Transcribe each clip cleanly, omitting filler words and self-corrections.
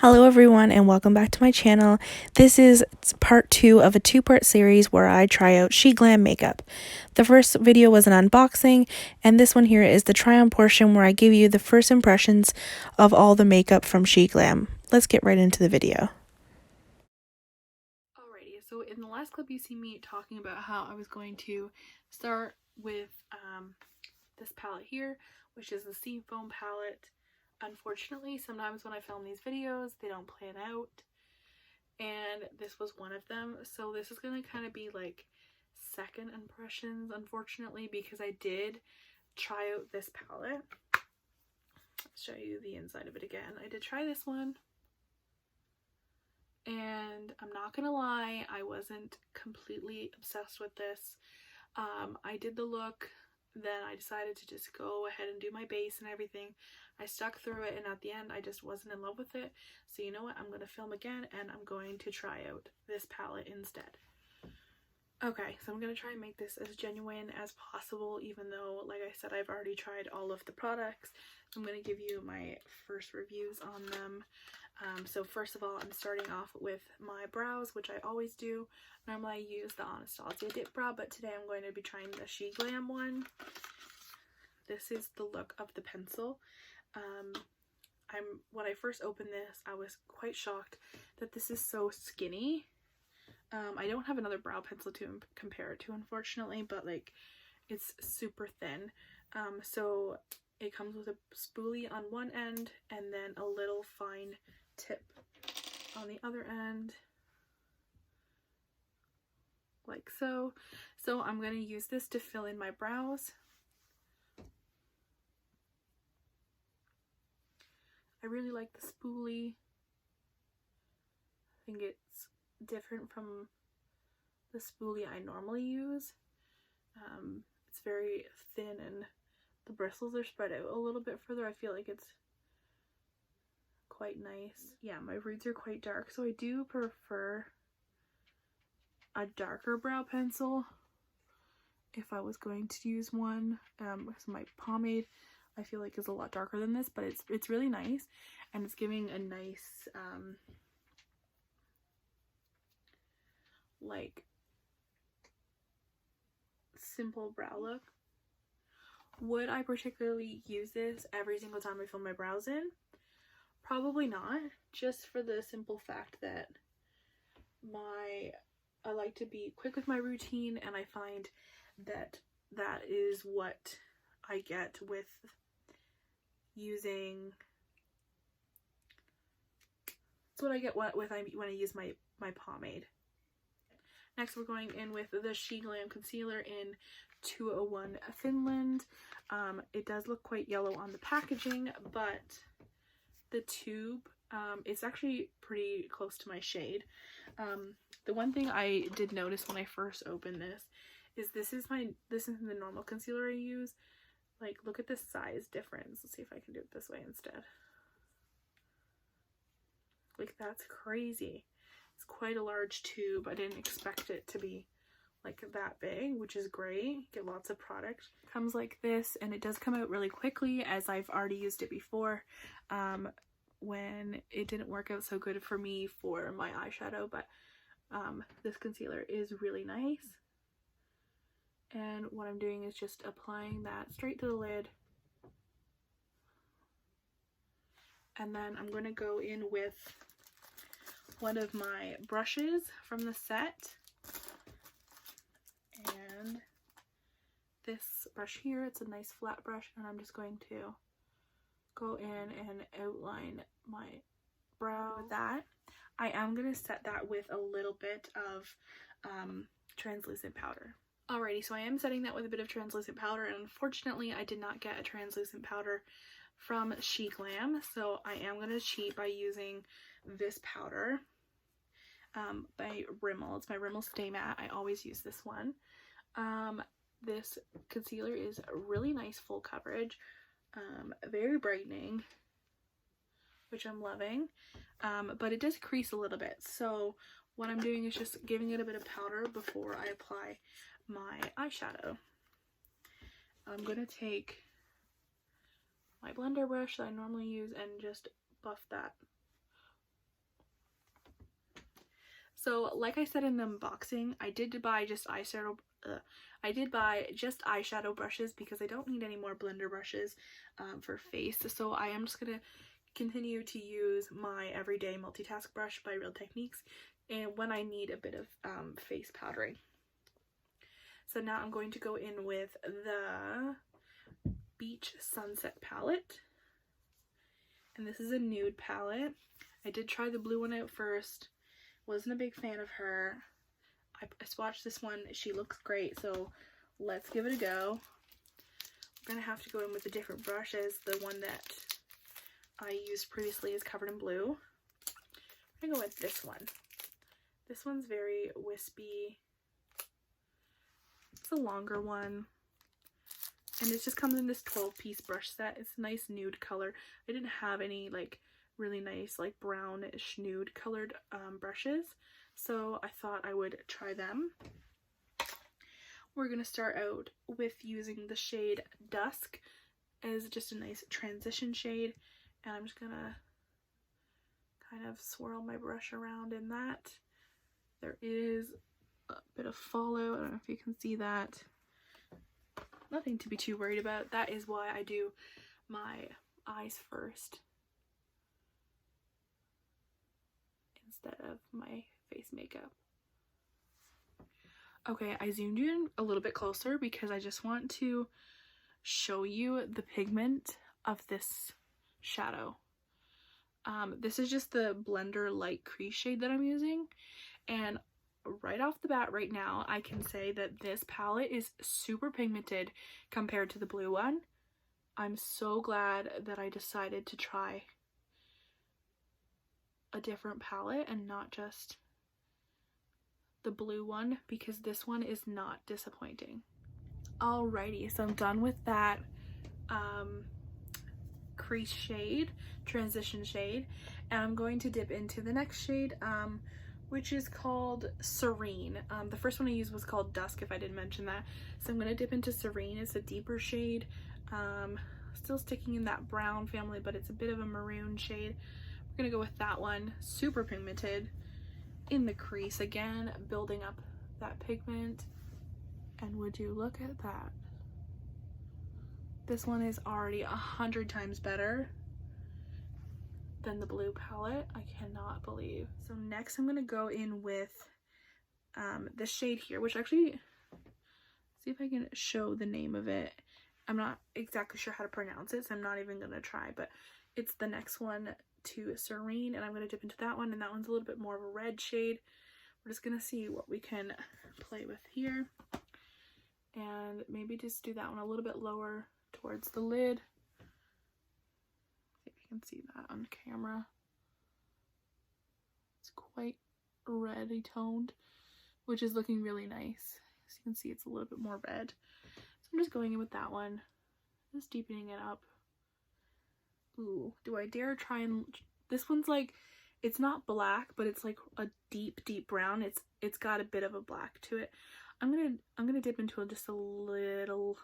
Hello everyone and welcome back to my channel. This is part 2 of a 2-part series where I try out SHEIN makeup. The first video was an unboxing, and this one here is the try on portion where I give you the first impressions of all the makeup from SHEIN. Let's get right into the video. Alrighty, so in the last clip you see me talking about how I was going to start with this palette here, which is the Sea Foam palette. Unfortunately, sometimes when I film these videos, they don't plan out, and this was one of them. So this is going to kind of be like second impressions, unfortunately, because I did try out this palette. I'll show you the inside of it again. I did try this one, and I'm not gonna lie, I wasn't completely obsessed with this. I did the look, then I decided to just go ahead and do my base and everything. I stuck through it, and at the end I just wasn't in love with it. So you know what, I'm going to film again and I'm going to try out this palette instead. Okay, so I'm going to try and make this as genuine as possible, even though, like I said, I've already tried all of the products. I'm going to give you my first reviews on them. So first of all, I'm starting off with my brows, which I always do. Normally I use the Anastasia Dip Brow, but today I'm going to be trying the SHEIN one. This is the look of the pencil. When I first opened this, I was quite shocked that this is so skinny. I don't have another brow pencil to compare it to, unfortunately, but like it's super thin. So it comes with a spoolie on one end and then a little fine tip on the other end, like so. So I'm going to use this to fill in my brows. I really like the spoolie. I think it's different from the spoolie I normally use. It's very thin and the bristles are spread out a little bit further. I feel like it's quite nice. Yeah, my roots are quite dark, so I do prefer a darker brow pencil if I was going to use one. So my pomade I feel like is a lot darker than this, but it's really nice, and it's giving a nice like simple brow look. Would I particularly use this every single time I fill my brows in? Probably not, just for the simple fact that I like to be quick with my routine, and I find that that is what I get with using, that's what I get when I use my pomade. Next, we're going in with the SHEIN concealer in 201 Finland. It does look quite yellow on the packaging, but the tube, it's actually pretty close to my shade. The one thing I did notice when I first opened this is this isn't the normal concealer I use. Like, look at the size difference. Let's see if I can do it this way instead. Like, that's crazy. It's quite a large tube. I didn't expect it to be like that big, which is great. Get lots of product. It comes like this, and it does come out really quickly, as I've already used it before when it didn't work out so good for me for my eyeshadow. But this concealer is really nice, and what I'm doing is just applying that straight to the lid, and then I'm going to go in with one of my brushes from the set, and this brush here, it's a nice flat brush, and I'm just going to go in and outline my brow with that. I am going to set that with a little bit of translucent powder. Alrighty, so I am setting that with a bit of translucent powder, and unfortunately I did not get a translucent powder from SHEIN, so I am going to cheat by using this powder by Rimmel. It's my Rimmel Stay Matte. I always use this one. This concealer is really nice full coverage, very brightening, which I'm loving, but it does crease a little bit. So what I'm doing is just giving it a bit of powder before I apply my eyeshadow. I'm going to take my blender brush that I normally use and just buff that So like I said in the unboxing, I did buy just eyeshadow brushes because I don't need any more blender brushes for face. So I am just gonna continue to use my everyday multitask brush by Real Techniques and when I need a bit of face powdering. So now I'm going to go in with the Beach Sunset palette, and this is a nude palette. I did try the blue one out first, wasn't a big fan of her. I swatched this one, she looks great, so let's give it a go. I'm gonna have to go in with a different brush, as the one that I used previously is covered in blue. I'm gonna go with this one. This one's very wispy. It's a longer one, and it just comes in this 12-piece brush set. It's a nice nude color. I didn't have any like really nice like brownish nude colored brushes, so I thought I would try them. We're gonna start out with using the shade Dusk as just a nice transition shade, and I'm just gonna kind of swirl my brush around in that. There is a bit of fallout, I don't know if you can see that. Nothing to be too worried about. That is why I do my eyes first instead of my face makeup. Okay, I zoomed you in a little bit closer because I just want to show you the pigment of this shadow. This is just the Blender Light Crease shade that I'm using, and right off the bat right now I can say that this palette is super pigmented compared to the blue one. I'm so glad that I decided to try a different palette and not just the blue one, because this one is not disappointing. Alrighty, so I'm done with that crease shade, transition shade, and I'm going to dip into the next shade, which is called Serene. The first one I used was called Dusk, if I didn't mention that. So I'm going to dip into Serene. It's a deeper shade, still sticking in that brown family, but it's a bit of a maroon shade. We're going to go with that one, super pigmented, in the crease again, building up that pigment. And would you look at that? This one is already 100 times better than the blue palette. I cannot believe. So next I'm going to go in with the shade here, which actually, see if I can show the name of it. I'm not exactly sure how to pronounce it, so I'm not even going to try, but it's the next one to Serene, and I'm going to dip into that one, and that one's a little bit more of a red shade. We're just going to see what we can play with here, and maybe just do that one a little bit lower towards the lid. See if you can see that on camera. It's quite reddy toned, which is looking really nice. As you can see, it's a little bit more red. So I'm just going in with that one, just deepening it up. Ooh, do I dare try and, this one's like, it's not black, but it's like a deep brown. It's got a bit of a black to it. I'm gonna dip into just a little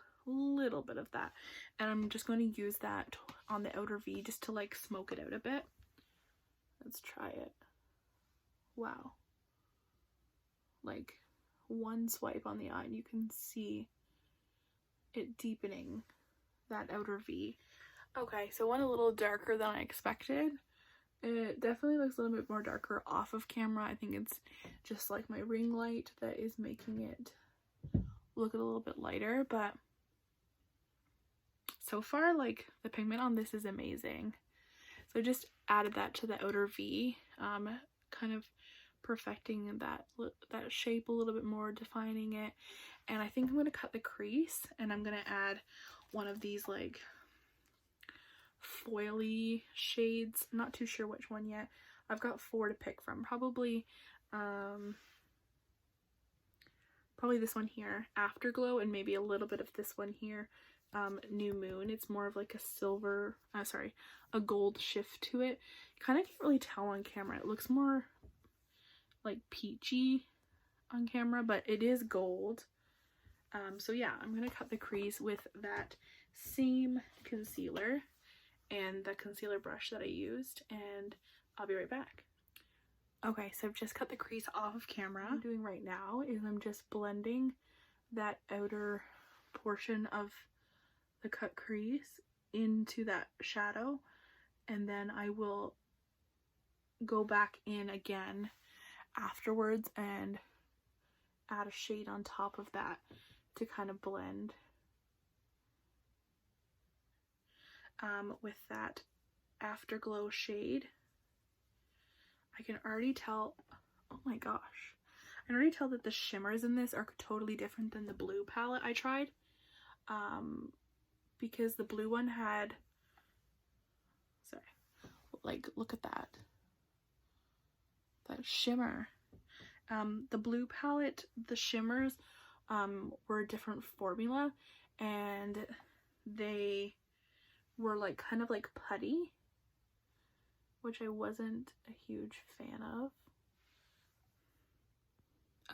bit of that, and I'm just going to use that on the outer V just to like smoke it out a bit. Let's try it. Wow, like one swipe on the eye and you can see it deepening that outer V. Okay, so one a little darker than I expected. It definitely looks a little bit more darker off of camera. I think it's just like my ring light that is making it look a little bit lighter, but so far, like, the pigment on this is amazing. So I just added that to the outer V, kind of perfecting that shape a little bit more, defining it. And I think I'm going to cut the crease, and I'm going to add one of these like foily shades. I'm not too sure which one yet. I've got 4 to pick from. Probably this one here, Afterglow, and maybe a little bit of this one here, New Moon. It's more of like a silver, a gold shift to it. Kind of can't really tell on camera. It looks more like peachy on camera, but it is gold. So yeah, I'm gonna cut the crease with that same concealer and the concealer brush that I used, and I'll be right back. Okay, so I've just cut the crease off of camera. What I'm doing right now is I'm just blending that outer portion of the cut crease into that shadow, and then I will go back in again afterwards and add a shade on top of that to kind of blend with that Afterglow shade. I can already tell, oh my gosh, I can already tell that the shimmers in this are totally different than the blue palette I tried, because the blue one had, sorry, like look at that shimmer. The blue palette, the shimmers were a different formula, and they were like kind of like putty, which I wasn't a huge fan of.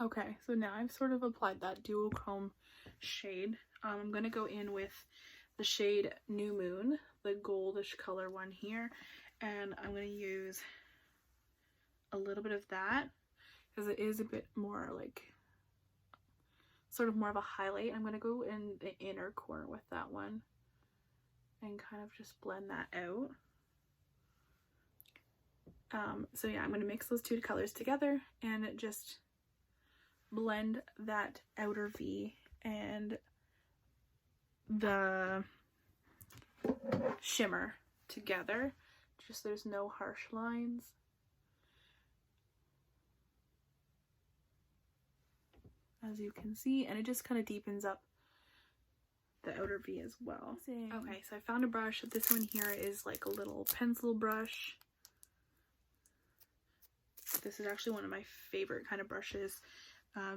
Okay, so now I've sort of applied that duochrome shade. I'm going to go in with the shade New Moon, the goldish color one here, and I'm going to use a little bit of that because it is a bit more like sort of more of a highlight. I'm going to go in the inner corner with that one and kind of just blend that out. So yeah, I'm going to mix those two colors together and just blend that outer V and the shimmer together, just there's no harsh lines. As you can see, and it just kind of deepens up the outer V as well. Okay, so I found a brush. This one here is like a little pencil brush. This is actually one of my favorite kind of brushes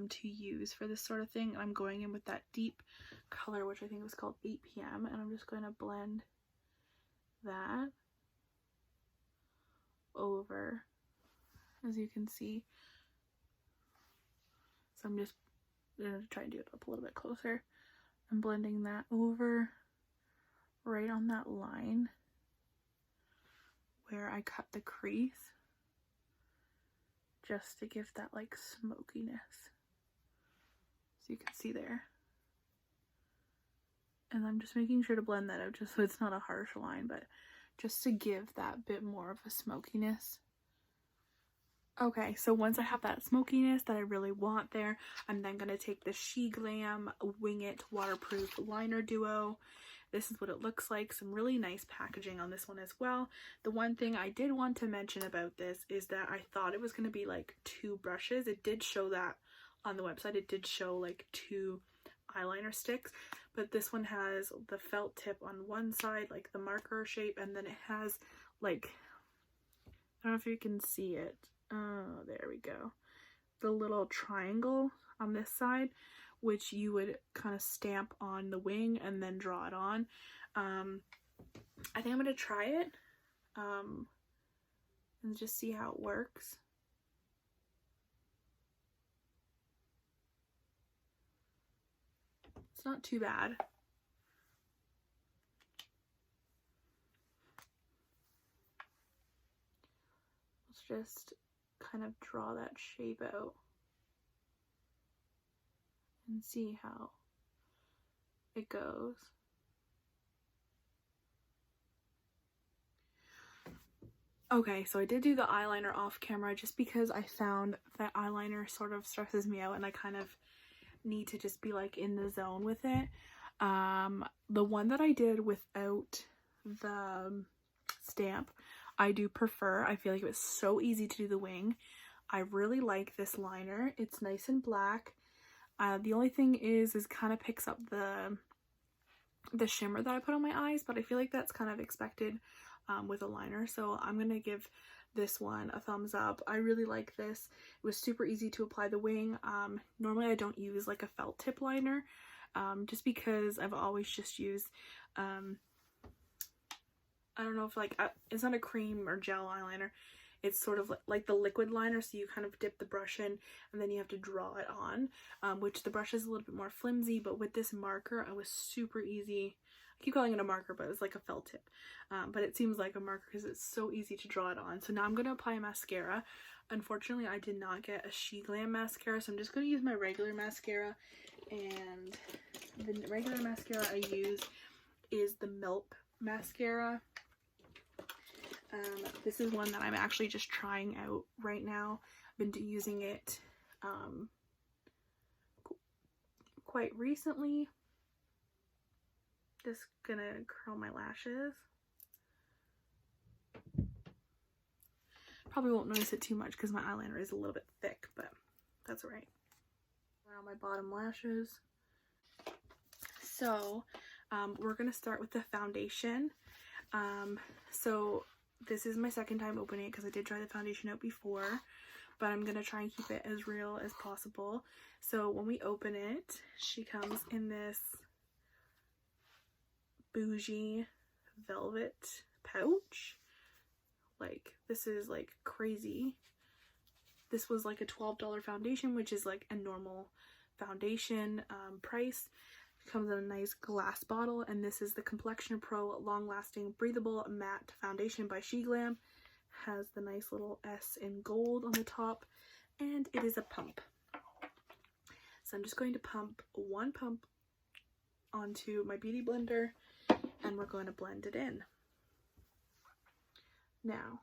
to use for this sort of thing. I'm going in with that deep color, which I think was called 8 p.m. and I'm just going to blend that over, as you can see. So I'm just going to try and do it up a little bit closer. I'm blending that over right on that line where I cut the crease, just to give that like smokiness, so you can see there. And I'm just making sure to blend that out just so it's not a harsh line, but just to give that bit more of a smokiness. Okay, so once I have that smokiness that I really want there, I'm then going to take the SHEIN Wing It Waterproof Liner Duo. This is what it looks like. Some really nice packaging on this one as well. The one thing I did want to mention about this is that I thought it was going to be like 2 brushes. It did show that on the website. It did show like 2 eyeliner sticks, but this one has the felt tip on one side, like the marker shape, and then it has like, I don't know if you can see it. Oh, there we go. The little triangle on this side, which you would kind of stamp on the wing and then draw it on. I think I'm going to try it and just see how it works. It's not too bad. Let's just kind of draw that shape out and see how it goes. Okay, so I did do the eyeliner off camera just because I found that eyeliner sort of stresses me out and I kind of need to just be like in the zone with it. The one that I did without the stamp, I do prefer. I feel like it was so easy to do the wing. I really like this liner. It's nice and black. The only thing is kind of picks up the shimmer that I put on my eyes, but I feel like that's kind of expected with a liner. So I'm going to give this one a thumbs up. I really like this. It was super easy to apply the wing. Normally I don't use like a felt tip liner just because I've always just used I don't know if like it's not a cream or gel eyeliner. It's sort of like the liquid liner, so you kind of dip the brush in and then you have to draw it on, which the brush is a little bit more flimsy, but with this marker it was super easy I keep calling it a marker, but it's like a felt tip. But it seems like a marker because it's so easy to draw it on. So now I'm going to apply mascara. Unfortunately, I did not get a SHEIN mascara, so I'm just going to use my regular mascara. And the regular mascara I use is the Milk mascara. This is one that I'm actually just trying out right now. I've been using it quite recently. Just gonna curl my lashes. Probably won't notice it too much because my eyeliner is a little bit thick, but that's alright. Around my bottom lashes. So we're gonna start with the foundation. So this is my second time opening it because I did try the foundation out before, but I'm gonna try and keep it as real as possible. So when we open it, she comes in this bougie velvet pouch. Like, this is like crazy. This was like a $12 foundation, which is like a normal foundation price. It comes in a nice glass bottle, and this is the Complexion Pro Long Lasting Breathable Matte Foundation by SHEIN. Has the nice little S in gold on the top, and it is a pump. So I'm just going to pump one pump onto my beauty blender, and we're going to blend it in. Now,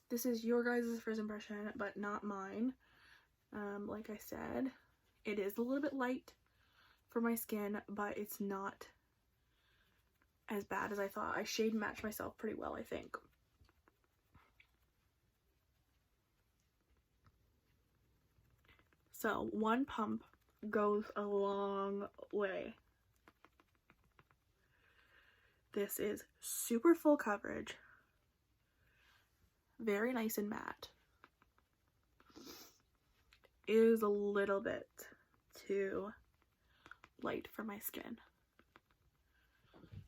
this is your guys' first impression, but not mine. Like I said, it is a little bit light for my skin, but it's not as bad as I thought. I shade matched myself pretty well, I think. So one pump goes a long way. This is super full coverage. Very nice and matte. It is a little bit too light for my skin.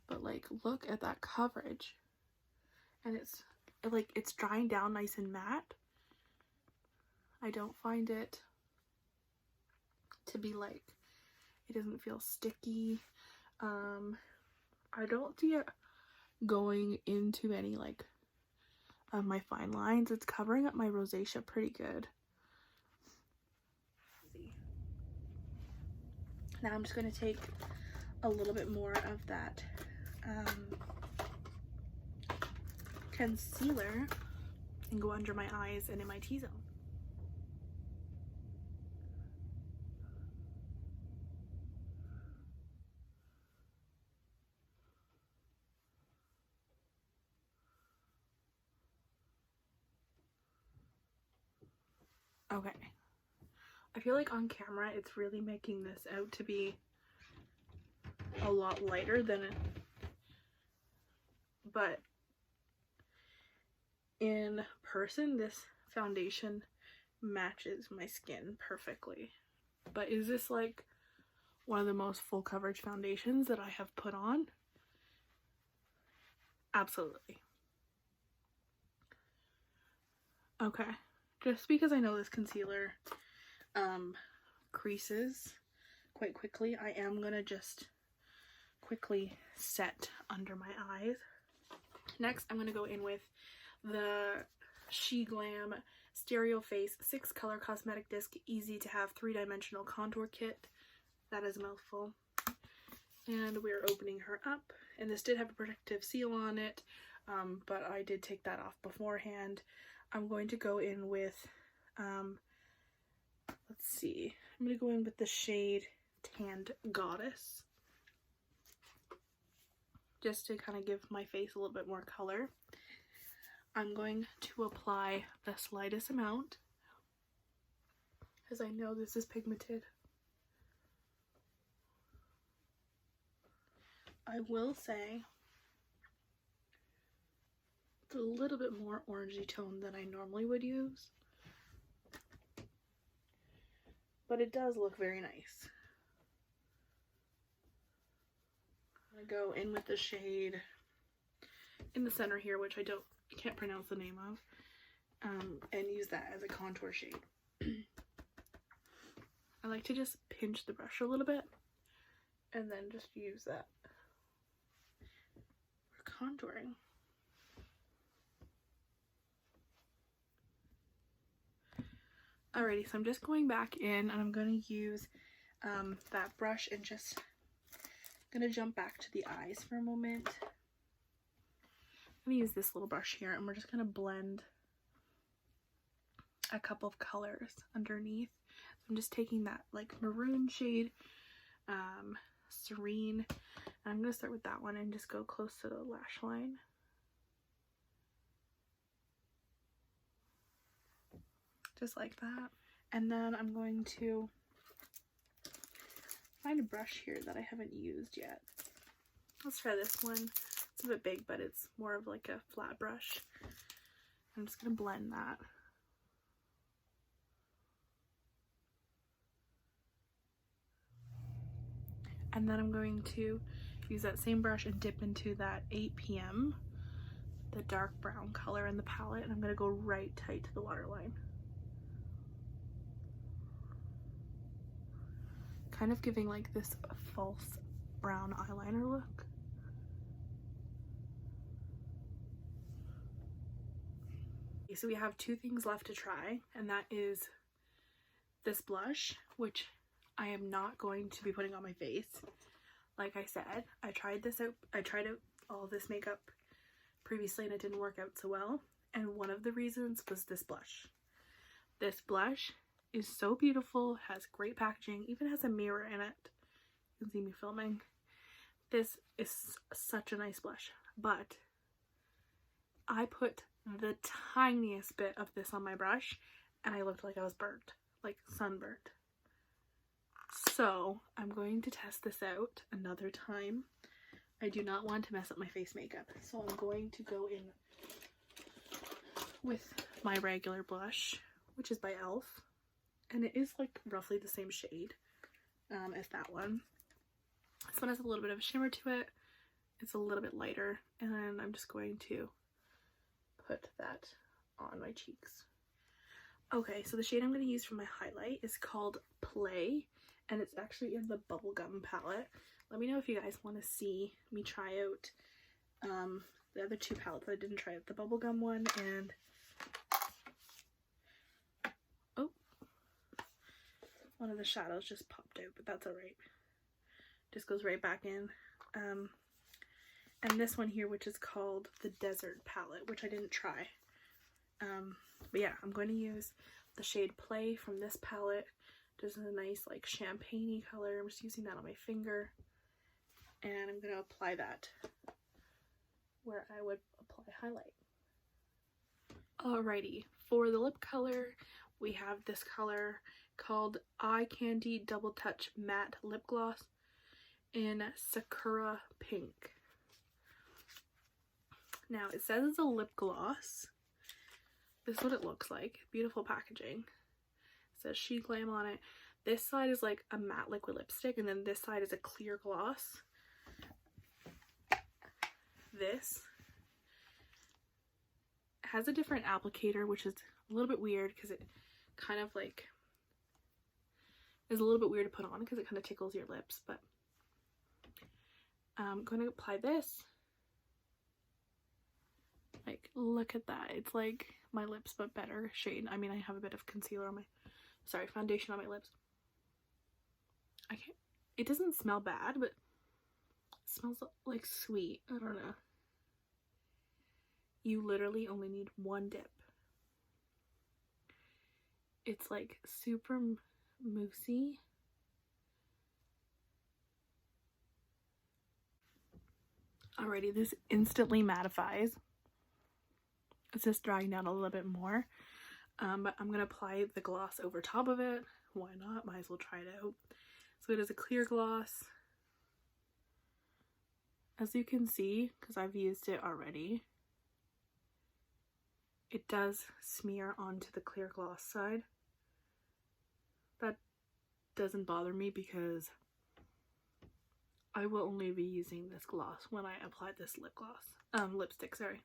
But like, look at that coverage. And it's like, it's drying down nice and matte. I don't find it to be like, it doesn't feel sticky. I don't see it going into any like of my fine lines. It's covering up my rosacea pretty good. Now I'm just going to take a little bit more of that concealer and go under my eyes and in my T-zone. Okay. I feel like on camera it's really making this out to be a lot lighter than it, but in person this foundation matches my skin perfectly. But is this like one of the most full coverage foundations that I have put on? Absolutely. Okay. Just because I know this concealer creases quite quickly, I am gonna just quickly set under my eyes. Next, I'm gonna go in with the SHEGLAM Stereo Face 6 Color Cosmetic Disc Easy to Have 3-Dimensional Contour Kit. That is a mouthful. And we're opening her up. And this did have a protective seal on it, but I did take that off beforehand. I'm going to go in with, let's see, I'm going to go in with the shade Tanned Goddess, just to kind of give my face a little bit more color. I'm going to apply the slightest amount, because I know this is pigmented. I will say it's a little bit more orangey tone than I normally would use, but it does look very nice. I'm gonna go in with the shade in the center here, which I can't pronounce the name of, and use that as a contour shade. I like to just pinch the brush a little bit and then just use that contouring. Alrighty, so I'm just going back in and I'm going to use that brush and just going to jump back to the eyes for a moment. I'm going to use this little brush here and we're just going to blend a couple of colors underneath. So I'm just taking that like maroon shade, Serene, and I'm going to start with that one and just go close to the lash line. Just like that. And then I'm going to find a brush here that I haven't used yet. Let's try this one. It's a bit big, but it's more of like a flat brush. I'm just going to blend that. And then I'm going to use that same brush and dip into that 8 p.m., the dark brown color in the palette, and I'm going to go right tight to the waterline. Kind of giving like this false brown eyeliner look. Okay, so we have two things left to try, and that is this blush, which I am not going to be putting on my face. Like I said, I tried out all this makeup previously and it didn't work out so well, and one of the reasons was this blush. This blush is so beautiful, has great packaging, even has a mirror in it. You can see me filming. This is such a nice blush, but I put the tiniest bit of this on my brush and I looked like I was burnt, like sunburnt. So I'm going to test this out another time. I do not want to mess up my face makeup, so I'm going to go in with my regular blush, which is by e.l.f. and it is like roughly the same shade as that one. This one has a little bit of a shimmer to it. It's a little bit lighter, and then I'm just going to put that on my cheeks. Okay, so the shade I'm going to use for my highlight is called Play, and it's actually in the Bubblegum palette. Let me know if you guys want to see me try out the other two palettes that I didn't try out, the Bubblegum one and one of the shadows just popped out, but that's alright. Just goes right back in. And this one here, which is called the Desert palette, which I didn't try. But yeah, I'm going to use the shade Play from this palette. Just a nice like champagne-y color. I'm just using that on my finger. And I'm going to apply that where I would apply highlight. Alrighty, for the lip color, we have this color called Eye Candy Double Touch Matte Lip Gloss in Sakura Pink. Now, it says it's a lip gloss. This is what it looks like. Beautiful packaging. It says SHEIN Glam on it. This side is like a matte liquid lipstick, and then this side is a clear gloss. This has a different applicator, which is a little bit weird because it kind of like is a little bit weird to put on because it kind of tickles your lips, but I'm going to apply this. Like, look at that. It's like my lips, but better shade. I mean, I have a bit of concealer on my, foundation on my lips. It doesn't smell bad, but it smells like sweet. I don't know. You literally only need one dip. It's like super moussey. Alrighty, this instantly mattifies. It's just drying down a little bit more. But I'm going to apply the gloss over top of it. Why not? Might as well try it out. So it is a clear gloss. As you can see, because I've used it already, it does smear onto the clear gloss side. That doesn't bother me because I will only be using this gloss when I apply this lipstick, sorry.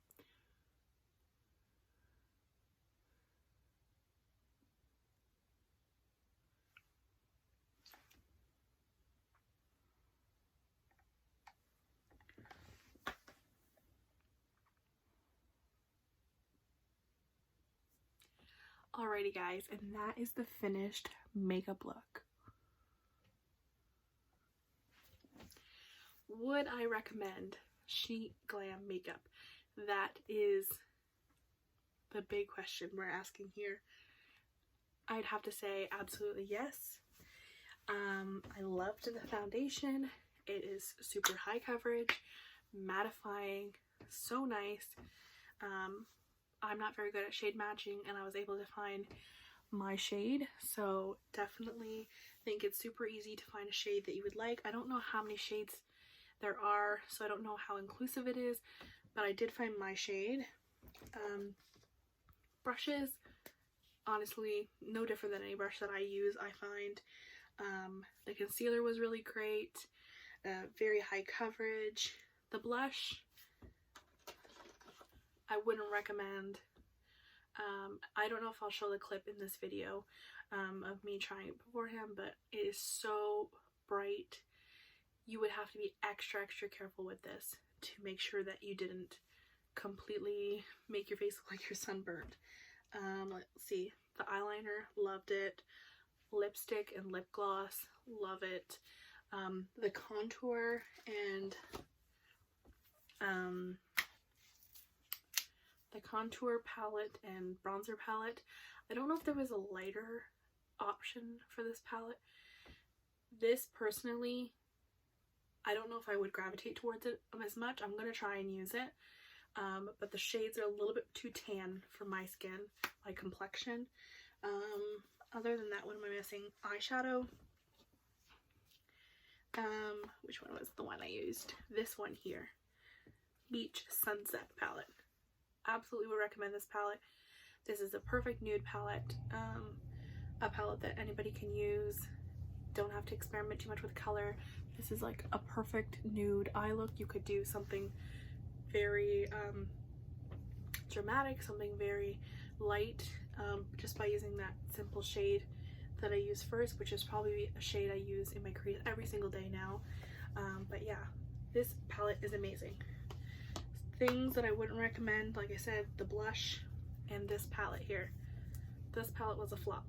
Alrighty guys, and that is the finished makeup look. Would I recommend SHEIN Glam makeup? That is the big question we're asking here. I'd have to say absolutely yes. I loved the foundation. It is super high coverage, mattifying, so nice. I'm not very good at shade matching, and I was able to find my shade, so definitely think it's super easy to find a shade that you would like. I don't know how many shades there are, so I don't know how inclusive it is, but I did find my shade. Brushes, honestly, no different than any brush that I use, I find. The concealer was really great, very high coverage. The blush, I wouldn't recommend. I don't know if I'll show the clip in this video of me trying it beforehand, but it is so bright. You would have to be extra careful with this to make sure that you didn't completely make your face look like you're sunburned. Let's see, the eyeliner, loved it. Lipstick and lip gloss, love it. The contour and the contour palette and bronzer palette. I don't know if there was a lighter option for this palette. This personally, I don't know if I would gravitate towards it as much. I'm going to try and use it. But the shades are a little bit too tan for my skin, my complexion. Other than that, what am I missing? Eyeshadow. Which one was the one I used? This one here. Beach Sunset palette. Absolutely would recommend this palette. This is a perfect nude palette. A palette that anybody can use. Don't have to experiment too much with color. This is like a perfect nude eye look. You could do something very dramatic, something very light, just by using that simple shade that I use first, which is probably a shade I use in my crease every single day now. But yeah, this palette is amazing. Things that I wouldn't recommend, like I said, the blush and this palette here. This palette was a flop.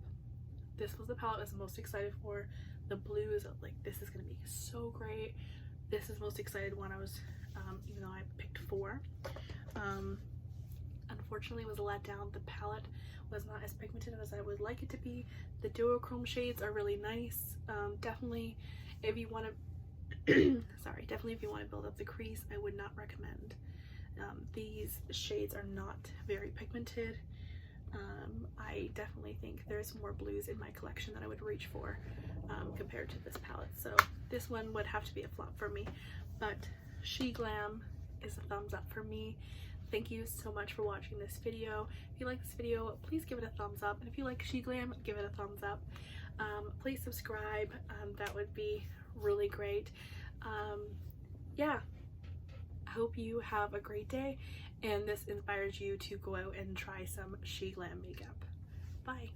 This was the palette I was most excited for. The blues, like, this is gonna be so great. This is most excited one I was, even though I picked 4. Unfortunately, it was a letdown. The palette was not as pigmented as I would like it to be. The duochrome shades are really nice. Definitely, if you want to, definitely if you want to build up the crease, I would not recommend. These shades are not very pigmented. I definitely think there's more blues in my collection that I would reach for compared to this palette. So this one would have to be a flop for me, but SHEIN Glam is a thumbs up for me. Thank you so much for watching this video. If you like this video, please give it a thumbs up. And if you like SHEIN Glam, give it a thumbs up. Please subscribe. That would be really great. Yeah, I hope you have a great day and this inspires you to go out and try some SHEIN Glam makeup. Bye.